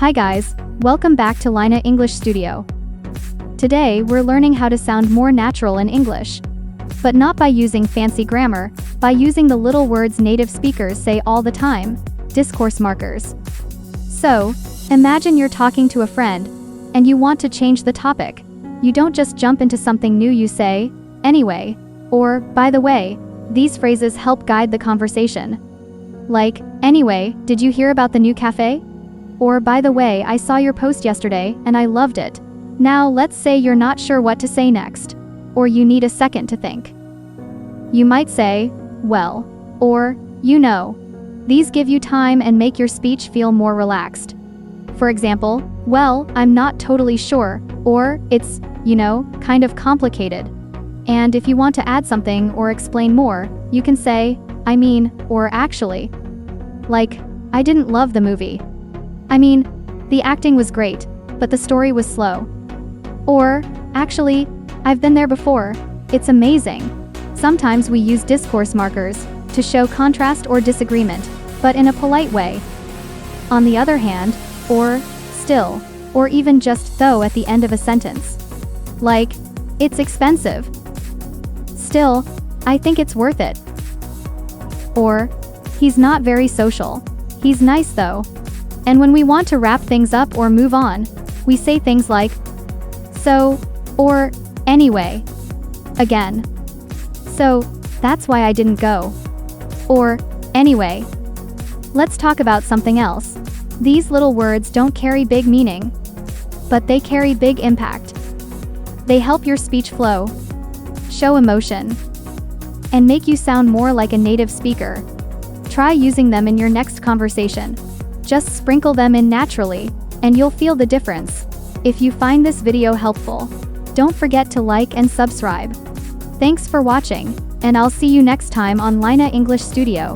Hi guys, welcome back to Lyna English Studio. Today we're learning how to sound more natural in English. But not by using fancy grammar, by using the little words native speakers say all the time, discourse markers. So, imagine you're talking to a friend, and you want to change the topic. You don't just jump into something new, you say, anyway, or, by the way. These phrases help guide the conversation. Like, anyway, did you hear about the new cafe? Or, by the way, I saw your post yesterday, and I loved it. Now let's say you're not sure what to say next. Or you need a second to think. You might say, well, or, you know. These give you time and make your speech feel more relaxed. For example, well, I'm not totally sure, or, it's, kind of complicated. And if you want to add something or explain more, you can say, I mean, or actually. Like, I didn't love the movie. I mean, the acting was great, but the story was slow. Or, actually, I've been there before. It's amazing. Sometimes we use discourse markers to show contrast or disagreement, but in a polite way. On the other hand, or, still, or even just though at the end of a sentence. Like, it's expensive. Still, I think it's worth it. Or, he's not very social. He's nice though. And when we want to wrap things up or move on, we say things like, so, or, anyway. Again. So, that's why I didn't go. Or, anyway. Let's talk about something else. These little words don't carry big meaning, but they carry big impact. They help your speech flow, show emotion, and make you sound more like a native speaker. Try using them in your next conversation. Just sprinkle them in naturally, and you'll feel the difference. If you find this video helpful, don't forget to like and subscribe. Thanks for watching, and I'll see you next time on Lyna English Studio.